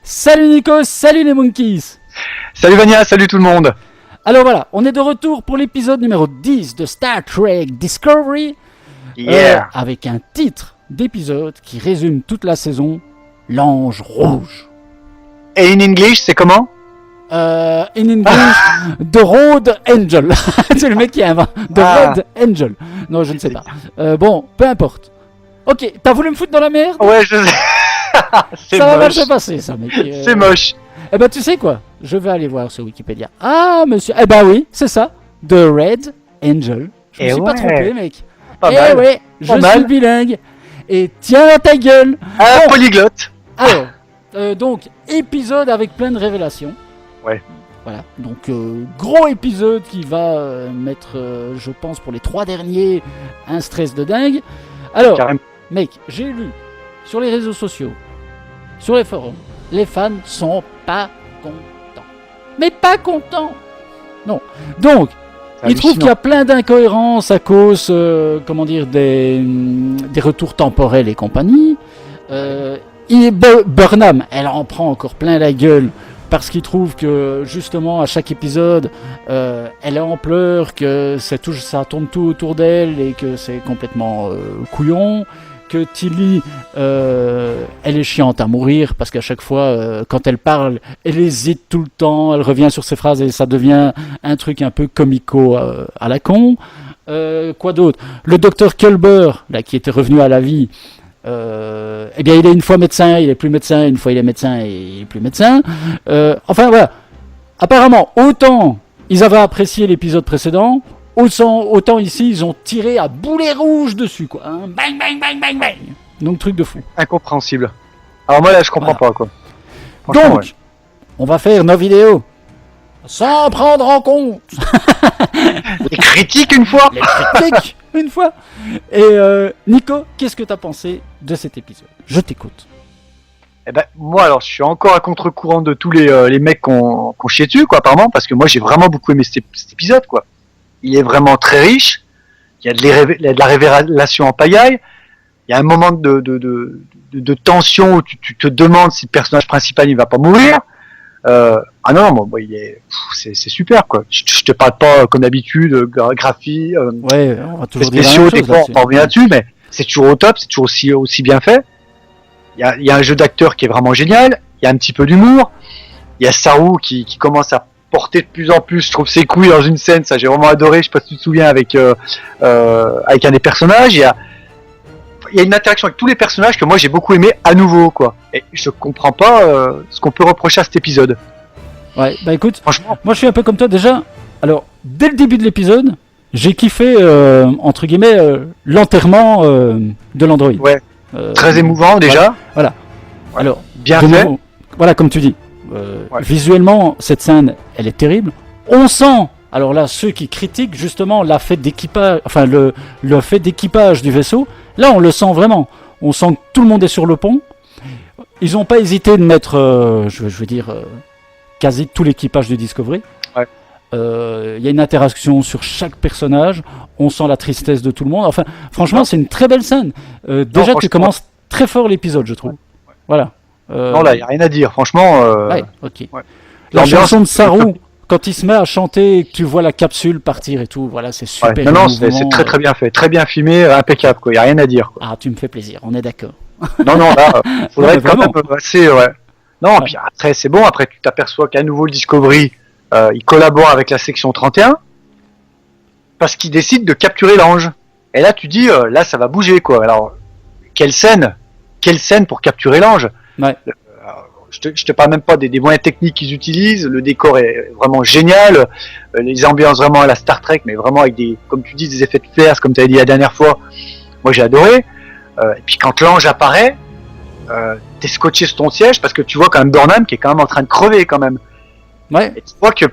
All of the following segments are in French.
Salut Nico, salut les monkeys. Salut Vania, salut tout le monde. Alors voilà, on est de retour pour l'épisode numéro 10 de Star Trek Discovery. Avec un titre d'épisode qui résume toute la saison, l'Ange Rouge. Et in English, c'est comment? In English, The Road Angel. C'est le mec qui invente. The Red Angel. Non, je ne sais pas. Bon, peu importe. Ok, t'as voulu me foutre dans la merde? Ouais, je sais. C'est ça va mal moche. se passer, ça, mec. C'est moche. Eh ben, tu sais quoi? Je vais aller voir sur Wikipédia. Ah, monsieur. Eh ben oui, c'est ça. The Red Angel. Je me suis pas trompé, mec. Pas mal. Ouais, je Pas mal. suis bilingue. Et tiens ta gueule. Un Bon. polyglotte. Alors, donc, épisode avec plein de révélations. Ouais. Voilà, donc gros épisode qui va mettre, je pense, pour les 3 derniers, un stress de dingue. Alors, Carrément. mec, j'ai lu sur les réseaux sociaux, sur les forums, les fans sont pas contents. Mais pas contents. Non. Donc, C'est ils trouvent qu'il y a hallucinant. plein d'incohérences à cause, comment dire, des retours temporels et compagnie. Burnham, elle en prend encore plein la gueule parce qu'il trouve que justement à chaque épisode, elle est en pleurs, que ça tourne tout autour d'elle et que c'est complètement couillon. Que Tilly, elle est chiante à mourir parce qu'à chaque fois, quand elle parle, elle hésite tout le temps, elle revient sur ses phrases et ça devient un truc un peu comico à la con. Quoi d'autre? Le docteur Culber, là, qui était revenu à la vie, eh bien, il est une fois médecin, il est plus médecin, une fois il est médecin et il est plus médecin. Enfin voilà. Apparemment, autant ils avaient apprécié l'épisode précédent, autant ici ils ont tiré à boulet rouge dessus, quoi. Hein. Bang, bang, bang, bang, bang. Donc truc de fou. Incompréhensible. Alors moi là, je comprends Voilà. pas quoi. Franchement, Donc, on va faire nos vidéos sans prendre en compte les critiques une fois. les critiques une fois. Et Nico, qu'est-ce que t'as pensé de cet épisode? Je t'écoute. Eh ben moi alors, je suis encore à contre-courant de tous les mecs qu'on chié dessus quoi, apparemment, parce que moi j'ai vraiment beaucoup aimé cet épisode quoi. Il est vraiment très riche. Il y a il y a de la révélation en pagaille. Il y a un moment de tension où tu te demandes si le personnage principal il va pas mourir. Non, bon, c'est super quoi. Je te parle pas comme d'habitude graphie, Ouais, on va toujours dire la spéciaux, même des chose fois là-dessus. on revient là-dessus, mais c'est toujours au top, c'est toujours aussi bien fait. Il y a un jeu d'acteur qui est vraiment génial. Il y a un petit peu d'humour. Il y a Saru qui commence à porter de plus en plus, je trouve, ses couilles dans une scène. Ça j'ai vraiment adoré. Je sais pas si tu te souviens avec un des personnages. Il y a une interaction avec tous les personnages que moi j'ai beaucoup aimé à nouveau quoi. Et je comprends pas ce qu'on peut reprocher à cet épisode. Ouais, bah écoute, Franchement, moi je suis un peu comme toi déjà. Alors, dès le début de l'épisode, j'ai kiffé, entre guillemets, l'enterrement de l'androïde. ouais, très émouvant déjà. Voilà. Alors, Bien de fait. nouveau, voilà, comme tu dis, Ouais. visuellement, cette scène, elle est terrible. On sent, alors là, ceux qui critiquent justement la fête d'équipage, enfin le fait d'équipage du vaisseau, là, on le sent vraiment. On sent que tout le monde est sur le pont. Ils n'ont pas hésité de mettre, je veux dire, quasi tout l'équipage du Discovery. Ouais. Il y a une interaction sur chaque personnage. On sent la tristesse de tout le monde. Enfin, franchement, c'est une très belle scène. Déjà, tu franchement. commences très fort l'épisode, je trouve. Voilà. Non là, il y a rien à dire. Franchement. Ouais, ok. ouais. La L'ambiance, chanson de Saru, quand il se met à chanter et que tu vois la capsule partir et tout, voilà, c'est super. Ouais. Non, émouvant. c'est très bien fait, très bien filmé, impeccable quoi. Il y a rien à dire. Quoi. Ah, tu me fais plaisir, on est d'accord. Non, là, faudrait mais être quand même vraiment. assez, ouais. Non, Ouais. puis après, c'est bon, après, tu t'aperçois qu'à nouveau le Discovery, il collabore avec la section 31, parce qu'il décide de capturer l'ange. Et là, tu dis, là, ça va bouger, quoi. Alors, quelle scène pour capturer l'ange. Ouais. Je te parle même pas des moyens techniques qu'ils utilisent, le décor est vraiment génial, les ambiances vraiment à la Star Trek, mais vraiment avec comme tu dis, des effets de flares, comme tu avais dit la dernière fois, moi j'ai adoré. Et puis quand l'ange apparaît, t'es scotché sur ton siège parce que tu vois quand même Burnham qui est quand même en train de crever quand même. Ouais. Et tu vois que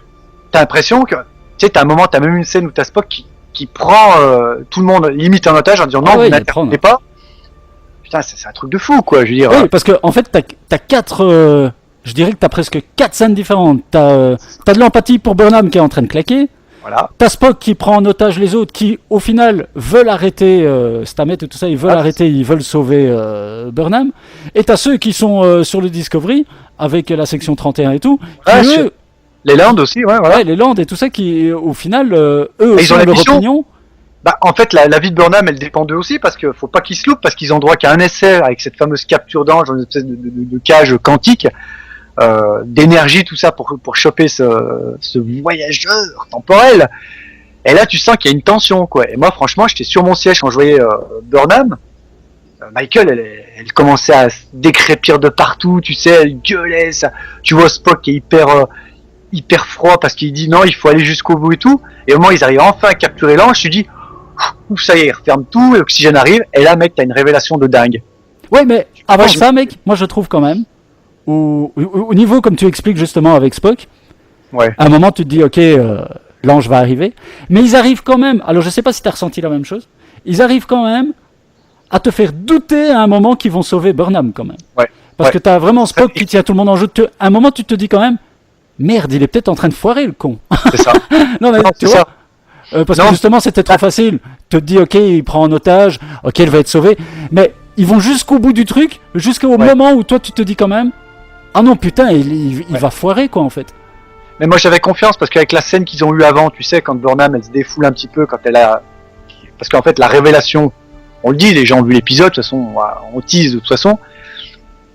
t'as l'impression que, tu sais, t'as un moment, t'as même une scène où t'as Spock qui prend tout le monde limite en otage en disant non, ouais, vous il n'intervenez prend. pas. Putain, c'est un truc de fou quoi, je veux dire. Oui, parce que en fait, t'as 4. Je dirais que t'as presque 4 scènes différentes. T'as de l'empathie pour Burnham qui est en train de claquer. Voilà. T'as Spock qui prend en otage les autres, qui au final veulent arrêter Stamets et tout ça, ils veulent arrêter, ils veulent sauver Burnham. Et t'as ceux qui sont sur le Discovery, avec la section 31 et tout, qui eux... Les Landes aussi, voilà. Ouais, les Landes et tout ça, qui au final, eux aussi ils ont ont la leur mission. opinion. Bah, en fait, la vie de Burnham, elle dépend d'eux aussi, parce qu'il faut pas qu'ils se loupent, parce qu'ils ont droit qu'à un essai avec cette fameuse capture d'ange dans une espèce de cage quantique, d'énergie, tout ça, pour choper ce voyageur temporel. Et là, tu sens qu'il y a une tension, quoi. Et moi, franchement, j'étais sur mon siège quand je voyais Burnham. Michael, elle commençait à se décrépir de partout, tu sais, elle gueulait, ça. Tu vois Spock qui est hyper froid parce qu'il dit non, il faut aller jusqu'au bout et tout. Et au moment où ils arrivent enfin à capturer l'ange, je te dis, ouf, ça y est, il referme tout, l'oxygène arrive, et là, mec, t'as une révélation de dingue. Ouais, mais avant ça, mec, moi je trouve quand même, au niveau, comme tu expliques justement avec Spock, ouais. à un moment tu te dis, ok, l'ange va arriver, mais ils arrivent quand même, alors je sais pas si t'as ressenti la même chose, ils arrivent quand même à te faire douter à un moment qu'ils vont sauver Burnham quand même. Ouais. Parce que t'as vraiment Spock qui tient tout le monde en jeu. À un moment, tu te dis quand même, merde, il est peut-être en train de foirer le con. C'est ça. Non, mais non, tu vois, parce que justement, c'était trop Ah. facile. Tu te dis, ok, il prend en otage, ok, il va être sauvé. Mais ils vont jusqu'au bout du truc, jusqu'au moment où toi, tu te dis quand même, ah non, putain, il va foirer, quoi, en fait. Mais moi, j'avais confiance parce qu'avec la scène qu'ils ont eue avant, tu sais, quand Burnham, elle se défoule un petit peu, quand elle a. Parce qu'en fait, la révélation, on le dit, les gens ont vu l'épisode, de toute façon, on tease de toute façon.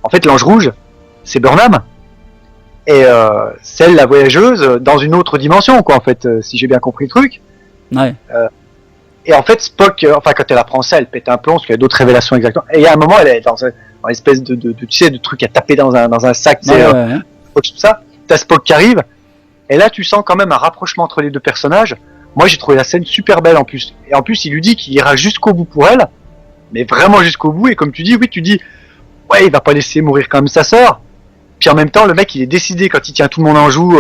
En fait, l'ange rouge, c'est Burnham. Et celle, la voyageuse, dans une autre dimension, quoi, en fait, si j'ai bien compris le truc. Ouais. Et en fait, Spock, enfin, quand elle apprend ça, elle pète un plomb, parce qu'il y a d'autres révélations exactement. Et il y a un moment, elle est dans une espèce de tu sais, de truc à taper dans un sac, tu sais, tout ça. T'as Spock qui arrive, et là, tu sens quand même un rapprochement entre les deux personnages. Moi, j'ai trouvé la scène super belle en plus. Et en plus, il lui dit qu'il ira jusqu'au bout pour elle, mais vraiment jusqu'au bout. Et comme tu dis, oui, tu dis, ouais, il va pas laisser mourir quand même sa sœur. Puis en même temps, le mec, il est décidé quand il tient tout le monde en joue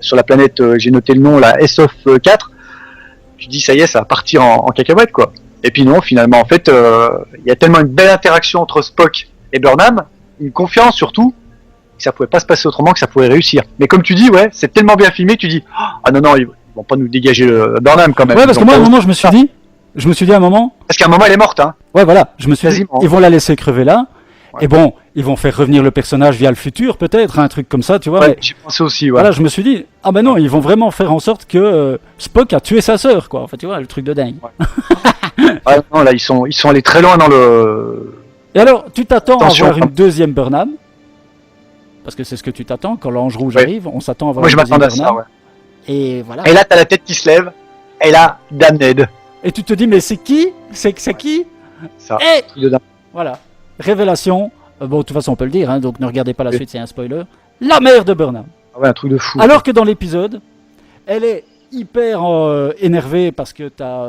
sur la planète, j'ai noté le nom, la SOF4. Tu dis, ça y est, ça va partir en cacahuète, quoi. Et puis non, finalement, en fait, il y a tellement une belle interaction entre Spock et Burnham, une confiance surtout, que ça pouvait pas se passer autrement, que ça pouvait réussir. Mais comme tu dis, ouais, c'est tellement bien filmé que tu dis, ah non, ils vont pas nous dégager le Burnham quand même. Ouais, parce que moi, à un moment, je me suis dit à un moment. Parce qu'à un moment, elle est morte, hein. Ouais, voilà, je me suis dit, Quasiment. ils vont la laisser crever là. Ouais. Et bon, ils vont faire revenir le personnage via le futur, peut-être, un truc comme ça, tu vois. Ouais, mais j'ai pensé aussi, ouais. voilà, je me suis dit, ah ben non, ils vont vraiment faire en sorte que Spock a tué sa sœur, quoi. Enfin, tu vois, le truc de dingue. Ouais. Ah, non, là, ils sont allés très loin dans le. Et alors, tu t'attends à Attention, voir une deuxième Burnham? Parce que c'est ce que tu t'attends, quand l'ange rouge Ouais. arrive, on s'attend à voir Moi, je une deuxième m'attendais à ça, Burnham. ouais. Et voilà. Et là, t'as la tête qui se lève, et là, Damned. Et tu te dis, mais c'est qui? C'est qui? Ça. Et Truc de dingue. voilà. Révélation. Bon, de toute façon, on peut le dire, hein, donc ne regardez pas la suite, c'est un spoiler. La mère de Burnham. Ah ouais, un truc de fou. Alors que dans l'épisode, elle est hyper énervée parce que t'as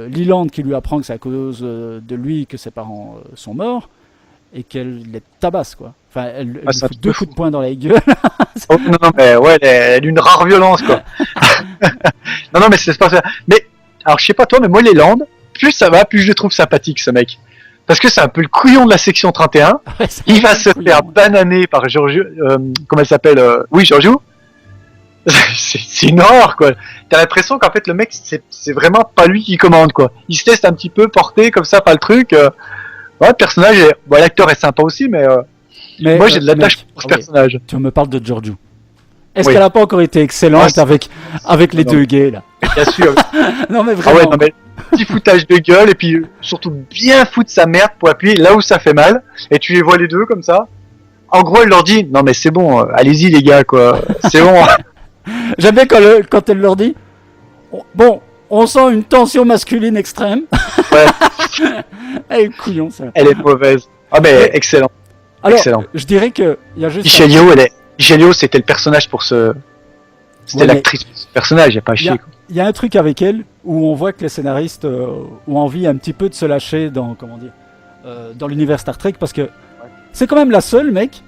Leland qui lui apprend que c'est à cause de lui que ses parents sont morts et qu'elle les tabasse, quoi. Enfin, elle lui c'est un fout truc deux de coups de poing dans la gueule. Oh, non, mais ouais, elle est d'une rare violence, quoi. non, mais c'est pas ça. Mais, alors, je sais pas toi, mais moi, les Landes, plus ça va, plus je le trouve sympathique, ce mec. Parce que c'est un peu le couillon de la section 31. Ouais, c'est Il va un se couillon. faire bananer par Giorgio, comment elle s'appelle oui, Giorgio. C'est une horreur, quoi. T'as l'impression qu'en fait, le mec, c'est vraiment pas lui qui commande, quoi. Il se laisse un petit peu porter comme ça par le truc. Ouais, le personnage, bon, l'acteur est sympa aussi, mais moi, j'ai de l'attache mec, pour ce ok, personnage. Tu me parles de Giorgio. Est-ce Oui. qu'elle a pas encore été excellente Ouais, avec les non. deux gays, là? Bien sûr. Non, mais Ah vraiment. ouais, non, mais petit foutage de gueule, et puis surtout bien foutre sa merde pour appuyer là où ça fait mal, et tu les vois les deux comme ça. En gros, elle leur dit, non mais c'est bon, allez-y les gars, quoi. C'est bon. J'aime bien quand elle leur dit, bon, on sent une tension masculine extrême. Ouais, Elle est couillon, ça. elle est mauvaise. Ah mais Mais- excellent. Alors, Excellent. je dirais que il y a juste. Michelio, c'était le personnage pour ce. C'était Ouais, mais- l'actrice pour ce personnage, y a pas à Il y a- chier. Quoi. Il y a un truc avec elle où on voit que les scénaristes ont envie un petit peu de se lâcher dans, comment dire, dans l'univers Star Trek parce que c'est quand même la seule, mec,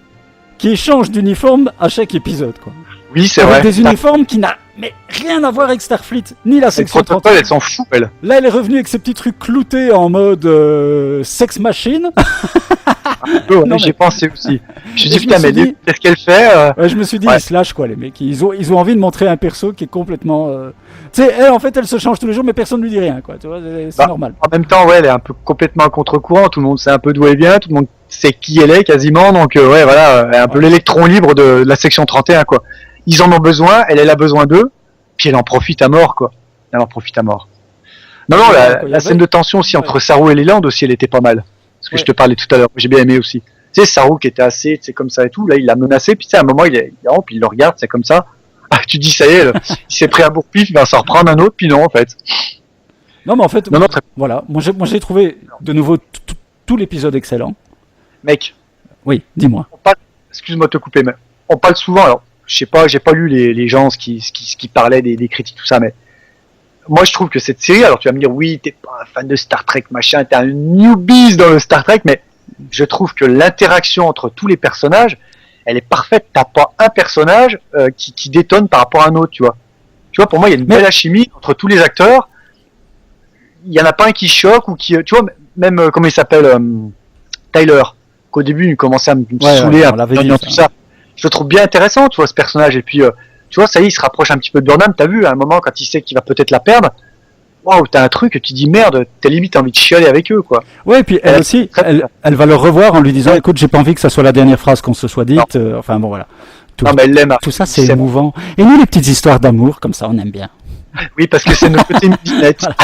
qui change d'uniforme à chaque épisode, quoi. Oui, c'est Avec vrai. des uniformes qui n'a Mais rien à voir avec Starfleet, ni la Les section protocoles, 31. elle s'en fout, elle. Là, elle est revenue avec ses petits trucs cloutés en mode sex machine. Ouais, Non, j'y mais- ai pensé aussi. Je me suis Et dit, je me putain, suis mais dit- qu'est-ce qu'elle fait Ouais, je me suis dit, Ouais. ils se lâchent quoi, les mecs. Ils ont envie de montrer un perso qui est complètement. Tu sais, elle, en fait, elle se change tous les jours, mais personne ne lui dit rien, quoi. Tu vois, c'est Bah, normal. En même temps, ouais, elle est un peu complètement à contre-courant. Tout le monde sait un peu d'où elle vient, tout le monde sait qui elle est quasiment. Donc, ouais, voilà, elle est un peu l'électron libre de la section 31, quoi. Ils en ont besoin, elle a besoin d'eux, puis elle en profite à mort, quoi. Elle en profite à mort. Non, non, Ouais, la, quoi, il y la avait- scène de tension aussi entre Saru et Leland aussi, elle était pas mal. Ce que Ouais. je te parlais tout à l'heure, j'ai bien aimé aussi. Tu sais, Saru qui était assez, tu sais, comme ça et tout, là, il l'a menacé, puis tu sais, à un moment, il rentre, puis il le regarde, c'est comme ça. Ah, tu dis, ça y est, il s'est pris un bourre-pif, il va s'en reprendre un autre, puis non, en fait. Non, mais en fait, Non, non, très... voilà. Moi, j'ai trouvé de nouveau tout l'épisode excellent. Mec, Oui, dis-moi. excuse-moi de te couper, mais on parle souvent, alors, je sais pas, j'ai pas lu les gens qui parlaient des critiques, tout ça, mais moi je trouve que cette série, alors tu vas me dire, oui, t'es pas un fan de Star Trek, machin, t'es un newbie dans le Star Trek, mais je trouve que l'interaction entre tous les personnages, elle est parfaite. T'as pas un personnage qui détonne par rapport à un autre, tu vois. Tu vois, pour moi, il y a une belle alchimie entre tous les acteurs. Il y en a pas un qui choque ou qui, tu vois, même comment il s'appelle, Tyler, qu'au début il commençait à me saouler un peu dans tout ça. Je le trouve bien intéressant, tu vois, ce personnage. Et puis, tu vois, ça y est, il se rapproche un petit peu de Burnham. T'as vu, à un moment, quand il sait qu'il va peut-être la perdre, waouh, t'as un truc, tu dis merde, t'as limite envie de chialer avec eux, quoi. Ouais, et puis elle aussi, elle va le revoir en lui disant, écoute, j'ai pas envie que ça soit la dernière phrase qu'on se soit dite. Enfin bon, voilà. Non, mais elle l'aime. Tout ça, c'est émouvant. Et nous, les petites histoires d'amour, comme ça, on aime bien. Oui, parce que c'est notre côté midinette. Voilà.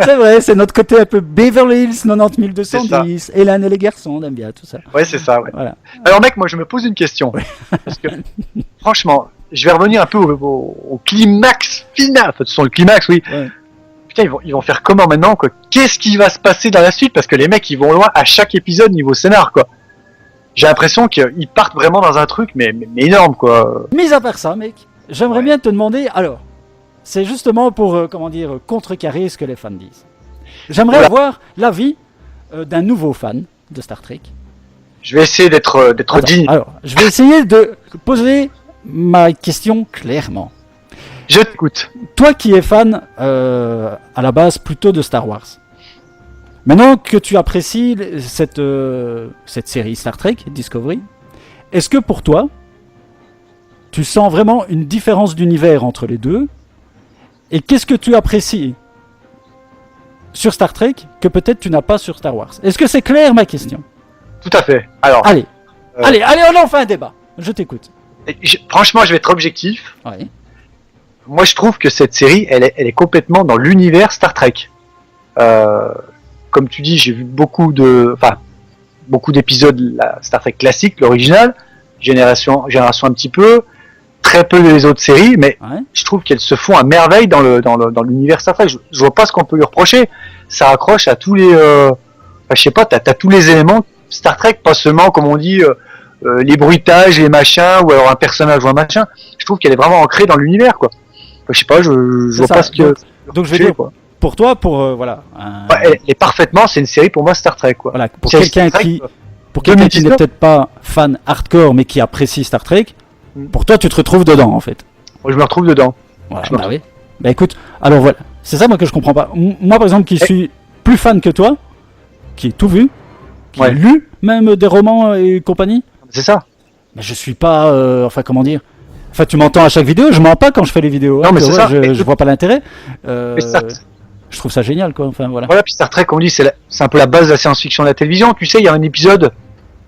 C'est vrai, c'est notre côté un peu Beverly Hills 90210, Hélène et les garçons, on aime bien tout ça. Ouais, c'est ça, ouais. Voilà. Alors, mec, moi, je me pose une question. Parce que, franchement, je vais revenir un peu au climax final. Enfin, ce sont le climax, oui. Ouais. Putain, ils vont faire comment maintenant, quoi? Qu'est-ce qui va se passer dans la suite? Parce que les mecs, ils vont loin à chaque épisode niveau scénar, quoi. J'ai l'impression qu'ils partent vraiment dans un truc, mais énorme, quoi. Mis à part ça, mec, j'aimerais bien te demander, alors, c'est justement pour, comment dire, contrecarrer ce que les fans disent. J'aimerais avoir l'avis d'un nouveau fan de Star Trek. Je vais essayer d'être digne. Alors, je vais essayer de poser ma question clairement. Je t'écoute. Toi qui es fan, à la base, plutôt de Star Wars. Maintenant que tu apprécies cette série Star Trek, Discovery, est-ce que pour toi, tu sens vraiment une différence d'univers entre les deux? Et qu'est-ce que tu apprécies sur Star Trek que peut-être tu n'as pas sur Star Wars? Est-ce que c'est clair ma question? Tout à fait. Alors, Allez, allez, on en fait un débat. Je t'écoute. Franchement, je vais être objectif. Ouais. Moi, je trouve que cette série, elle est complètement dans l'univers Star Trek. Comme tu dis, j'ai vu beaucoup d'épisodes de la Star Trek classique, l'original, génération un petit peu, très peu des autres séries, mais je trouve qu'elles se font à merveille dans l'univers Star Trek. Je vois pas ce qu'on peut lui reprocher. Ça accroche à tous les, je sais pas, t'as tous les éléments Star Trek, pas seulement comme on dit les bruitages, les machins, ou alors un personnage ou un machin. Je trouve qu'elle est vraiment ancrée dans l'univers, quoi. Je sais pas, je vois pas ce que. Donc je vais dire, quoi. Pour toi, voilà. Elle est parfaitement, c'est une série pour moi Star Trek, quoi. Voilà, pour quelqu'un qui n'est peut-être pas fan hardcore mais qui apprécie Star Trek, pour toi tu te retrouves dedans en fait. Moi je me retrouve dedans. Voilà, bah oui. Bah écoute, alors voilà, c'est ça moi que je comprends pas. Moi par exemple qui suis plus fan que toi, qui ai tout vu, qui a lu même des romans et compagnie. C'est ça. Mais je suis pas, enfin comment dire. Enfin, tu m'entends à chaque vidéo, je mens pas quand je fais les vidéos. Non, mais c'est ça. Je vois pas l'intérêt. Je trouve ça génial, quoi. Enfin, voilà. Voilà, puis Star Trek, on dit, c'est un peu la base de la science-fiction de la télévision. Tu sais, il y a un épisode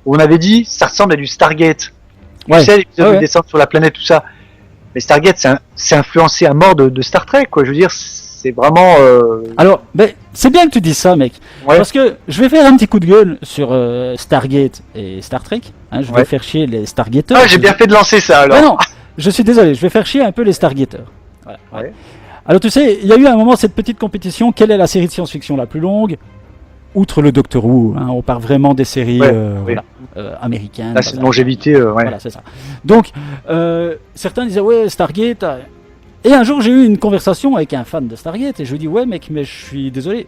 où on avait dit, ça ressemble à du Stargate. Tu sais, l'épisode de descente sur la planète, tout ça. Mais Stargate, c'est influencé à mort de Star Trek, quoi. Je veux dire, c'est vraiment. Alors, c'est bien que tu dises ça, mec. Ouais. Parce que je vais faire un petit coup de gueule sur Stargate et Star Trek. Hein, je vais faire chier les Stargaters. Ah, j'ai bien fait de lancer ça, alors. Non, je suis désolé, je vais faire chier un peu les Stargaters. Voilà, ouais. Alors tu sais, il y a eu à un moment cette petite compétition, quelle est la série de science-fiction la plus longue? Outre le Doctor Who, hein, on parle vraiment des séries américaines. Là, c'est longévité, Voilà, c'est ça. Donc, certains disaient, ouais, Stargate... Et un jour, j'ai eu une conversation avec un fan de Stargate, et je lui dis, ouais mec, mais je suis désolé,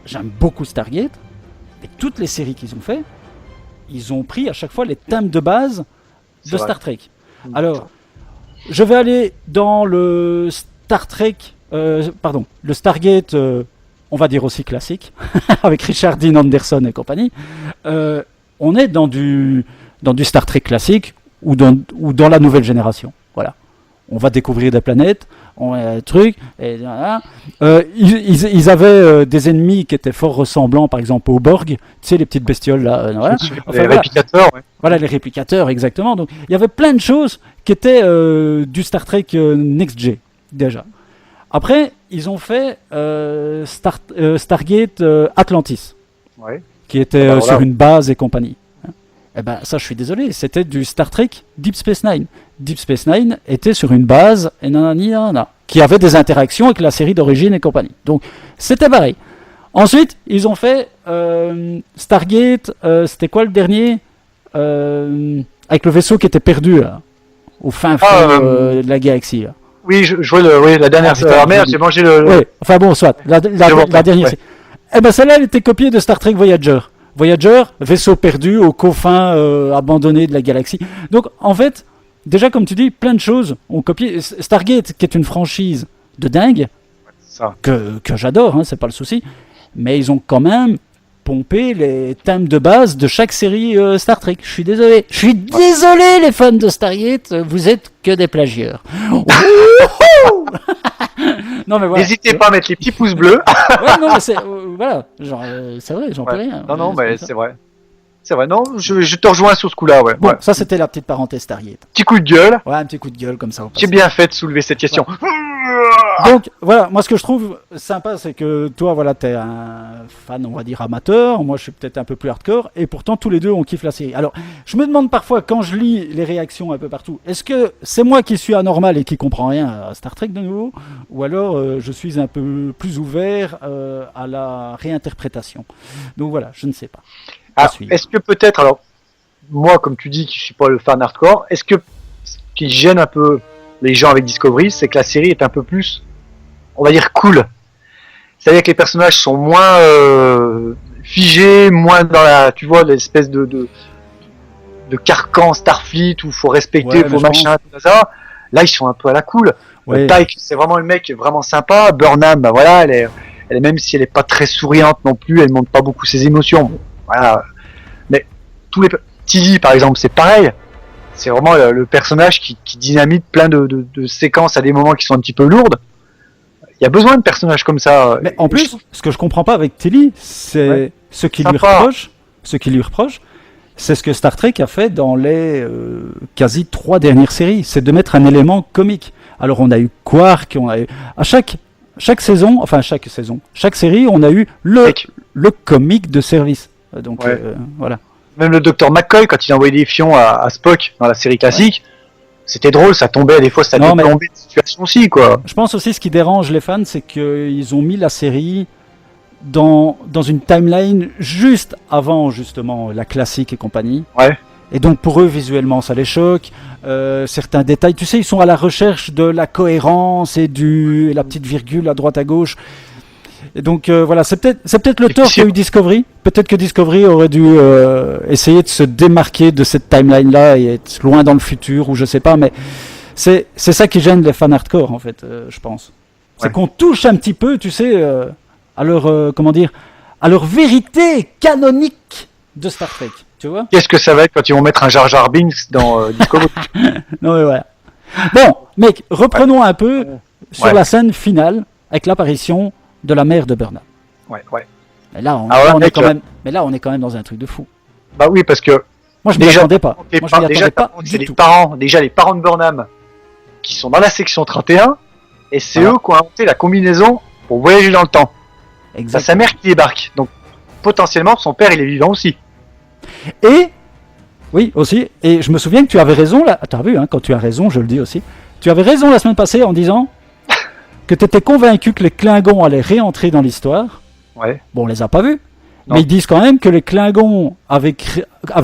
j'aime beaucoup Stargate, mais toutes les séries qu'ils ont fait, ils ont pris à chaque fois les thèmes de base de Star Trek. Alors, je vais aller dans le Star Trek, le Stargate, on va dire aussi classique, avec Richard Dean Anderson et compagnie. On est dans du Star Trek classique ou dans la nouvelle génération. Voilà. On va découvrir des planètes, on a des trucs, et voilà. Ils avaient des ennemis qui étaient fort ressemblants, par exemple aux Borg, tu sais, les petites bestioles là. Voilà. Les réplicateurs, ouais. Voilà, les réplicateurs, exactement. Donc, il y avait plein de choses qui étaient du Star Trek Next Gen, déjà. Après, ils ont fait Stargate Atlantis, Ouais. qui était sur une base et compagnie. Eh ben, ça, je suis désolé, c'était du Star Trek Deep Space Nine. Deep Space Nine était sur une base et qui avait des interactions avec la série d'origine et compagnie. Donc, c'était pareil. Ensuite, ils ont fait Stargate, c'était quoi le dernier avec le vaisseau qui était perdu là, au fin fond de la galaxie. Là. Oui, je vois la dernière. Merde, j'ai mangé le. Oui, enfin bon, soit. La dernière. Ouais. Eh ben, celle-là, elle était copiée de Star Trek Voyager. Voyager, vaisseau perdu aux confins abandonnés de la galaxie. Donc, en fait, déjà, comme tu dis, plein de choses ont copié. Stargate, qui est une franchise de dingue, ça. que j'adore, hein, c'est pas le souci, mais ils ont quand même pompé les thèmes de base de chaque série Star Trek. Je suis désolé. Je suis désolé, les fans de Stargate, vous êtes que des plagieurs. Non, mais voilà. N'hésitez pas à mettre les petits pouces bleus. Ouais, non, mais c'est voilà, genre c'est vrai, j'en peux rien. Non, mais c'est vrai. C'est vrai, non, je te rejoins sur ce coup-là, ouais. Bon, ça c'était la petite parenthèse Stargate. Petit coup de gueule. Ouais, un petit coup de gueule comme ça. J'ai bien fait de soulever cette question. Ouais. Donc voilà, moi ce que je trouve sympa, c'est que toi, voilà, t'es un fan, on va dire amateur. Moi, je suis peut-être un peu plus hardcore, et pourtant tous les deux on kiffe la série. Alors, je me demande parfois quand je lis les réactions un peu partout, est-ce que c'est moi qui suis anormal et qui comprends rien à Star Trek de nouveau, ou alors je suis un peu plus ouvert à la réinterprétation. Donc voilà, je ne sais pas. Est-ce que peut-être, alors, moi, comme tu dis, que je suis pas le fan hardcore, est-ce que ce qui gêne un peu les gens avec Discovery, c'est que la série est un peu plus, on va dire, cool. C'est-à-dire que les personnages sont moins figés, moins dans la, tu vois, l'espèce de carcan Starfleet où il faut respecter, il faut machin, tout ça. Là, ils sont un peu à la cool. Ouais. Pike, c'est vraiment le mec vraiment sympa. Burnham, bah voilà, elle est même si elle est pas très souriante non plus, elle montre pas beaucoup ses émotions. Voilà. Mais tous les Tilly par exemple, c'est pareil. C'est vraiment le personnage qui dynamite plein de séquences à des moments qui sont un petit peu lourdes. Il y a besoin de personnages comme ça. Mais en plus, ce que je comprends pas avec Tilly, c'est ce qui lui reproche, c'est ce que Star Trek a fait dans les quasi 3 dernières séries, c'est de mettre un élément comique. Alors on a eu Quark, on a eu à chaque série, on a eu le comique de service. Donc voilà. Même le docteur McCoy, quand il envoyait des fions à Spock dans la série classique, c'était drôle, ça tombait, des fois ça tombait de situation aussi, quoi. Je pense aussi ce qui dérange les fans, c'est qu'ils ont mis la série dans une timeline juste avant justement la classique et compagnie. Ouais. Et donc pour eux visuellement ça les choque. Certains détails, tu sais, ils sont à la recherche de la cohérence et la petite virgule à droite à gauche. Et donc voilà, c'est peut-être le tort qu'a eu Discovery. Peut-être que Discovery aurait dû essayer de se démarquer de cette timeline-là et être loin dans le futur, ou je sais pas, mais c'est ça qui gêne les fans hardcore en fait, je pense. C'est qu'on touche un petit peu, tu sais, à leur à leur vérité canonique de Star Trek, tu vois. Qu'est-ce que ça va être quand ils vont mettre un Jar Jar Binks dans Discovery? Non mais voilà. Bon, mec, reprenons un peu sur la scène finale avec l'apparition de la mère de Burnham. Ouais. Mais là, on est quand même dans un truc de fou. Bah oui, parce que moi je m'y attendais pas. C'est les parents de Burnham qui sont dans la section 31 et c'est eux qui ont inventé la combinaison pour voyager dans le temps. C'est sa mère qui débarque. Donc potentiellement son père il est vivant aussi. Et oui, aussi. Et je me souviens que tu avais raison là. T'as vu, hein, quand tu as raison, je le dis aussi. Tu avais raison la semaine passée en disant que tu étais convaincu que les Klingons allaient réentrer dans l'histoire. Ouais. Bon, on les a pas vus. Non. Mais ils disent quand même que les Klingons avaient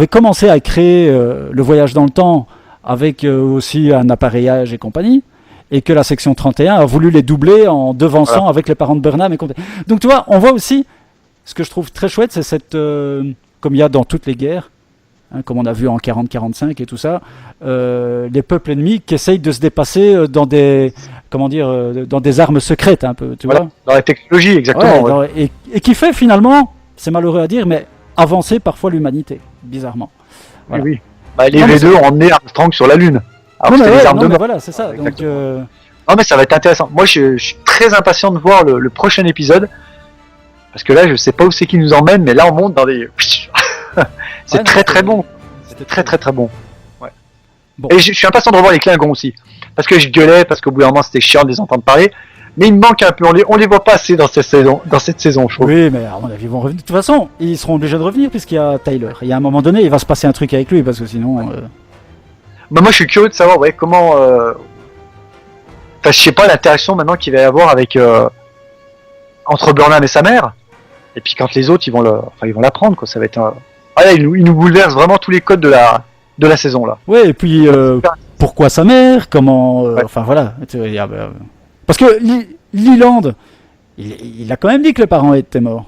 commencé à créer le voyage dans le temps avec aussi un appareillage et compagnie. Et que la section 31 a voulu les doubler en devançant avec les parents de Burnham et compagnie. Donc tu vois, on voit aussi, ce que je trouve très chouette, c'est cette, comme il y a dans toutes les guerres, hein, comme on a vu en 40-45 et tout ça, les peuples ennemis qui essayent de se dépasser dans des, dans des armes secrètes un peu, tu vois. Dans la technologie, exactement. Ouais, et qui fait finalement, c'est malheureux à dire, mais avancer parfois l'humanité, bizarrement. Voilà. Oui. Bah, les V2 ont emmené Armstrong sur la Lune. Alors c'était des armes de mort. Voilà, c'est ça. Donc, non mais ça va être intéressant. Moi je suis très impatient de voir le prochain épisode. Parce que là je sais pas où c'est qui nous emmène, mais là on monte dans des... c'est très bon. C'était très bon. Ouais. Bon. Et je suis impatient de revoir les Klingons aussi. Parce que je gueulais, parce qu'au bout d'un moment c'était chiant de les entendre parler. Mais il me manque un peu, on les voit pas assez dans cette saison, je trouve. Oui, mais à mon avis ils vont revenir. De toute façon, ils seront obligés de revenir puisqu'il y a Tyler. Il y a un moment donné, il va se passer un truc avec lui parce que sinon... Bah, moi je suis curieux de savoir comment... je sais pas l'interaction maintenant qu'il va y avoir avec... entre Burnham et sa mère. Et puis quand les autres ils vont l'apprendre, quoi. Ça va être un... Ah là, il nous bouleverse vraiment tous les codes de la saison là. Ouais, et puis pourquoi sa mère, comment... Enfin voilà. Parce que Leland, il a quand même dit que les parents étaient morts.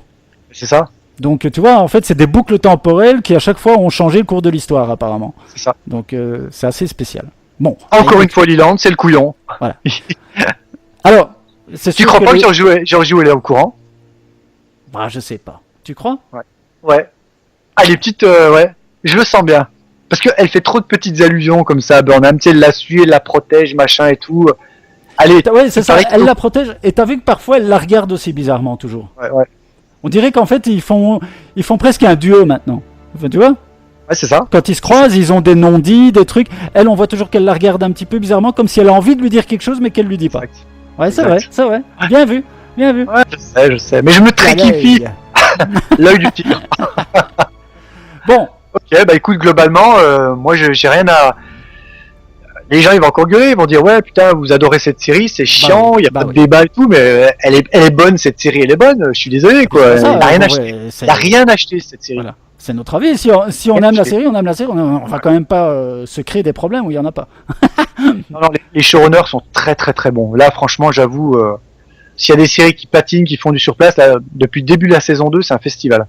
C'est ça. Donc tu vois, en fait, c'est des boucles temporelles qui à chaque fois ont changé le cours de l'histoire apparemment. C'est ça. Donc c'est assez spécial. Bon. Encore une fois, Leland, c'est le couillon. Voilà. Alors, c'est sûr. Tu crois pas que Georgie est au courant? Bah, je sais pas. Tu crois? Ouais. Ah, les petites, ouais. Je le sens bien. Parce qu'elle fait trop de petites allusions comme ça à Burnham. Tu sais, elle la suit, elle la protège, machin et tout. Allez. Ouais, c'est ça. Elle la protège. Et t'as vu que parfois elle la regarde aussi bizarrement toujours. Ouais. On dirait qu'en fait ils font presque un duo maintenant. Enfin, tu vois? Ouais, c'est ça. Quand ils se croisent, ils ont des non-dits, des trucs. Elle, on voit toujours qu'elle la regarde un petit peu bizarrement, comme si elle a envie de lui dire quelque chose, mais qu'elle lui dit pas. Ouais, c'est vrai. Bien vu. Ouais, je sais. Mais je me tréquifie. L'œil du tigre. Bon. Ok, bah écoute, globalement, moi j'ai rien à... Les gens ils vont encore gueuler, ils vont dire ouais putain vous adorez cette série, c'est chiant, il y a pas de débat et tout, mais elle est bonne cette série, elle est bonne, je suis désolé quoi, il n'a rien acheté. Il n'a rien acheté cette série. Voilà. C'est notre avis, si on aime la série, on aime la série, on va quand même pas se créer des problèmes où il y en a pas. Non, les showrunners sont très bons. Là franchement j'avoue, s'il y a des séries qui patinent, qui font du surplace, là, depuis le début de la saison 2, c'est un festival.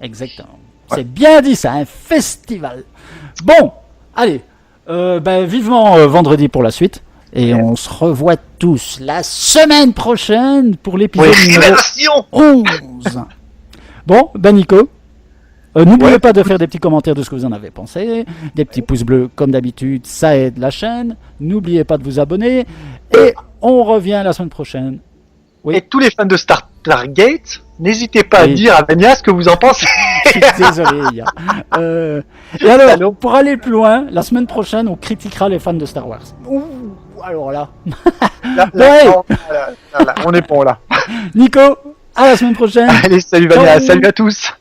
Exactement. Ouais. C'est bien dit ça, un festival. Bon, allez. Vivement vendredi pour la suite. Et on se revoit tous la semaine prochaine pour l'épisode numéro 11. Bon, Nico, n'oubliez pas de faire des petits commentaires de ce que vous en avez pensé. Des petits pouces bleus, comme d'habitude, ça aide la chaîne. N'oubliez pas de vous abonner. Et on revient la semaine prochaine. Oui. Et tous les fans de Stargate, n'hésitez pas à dire à Vania ce que vous en pensez. Je suis désolé. Et alors, pour aller plus loin, la semaine prochaine, on critiquera les fans de Star Wars. Ouh, alors là. On est bon là. Nico, à la semaine prochaine. Allez, salut Vania, salut à tous.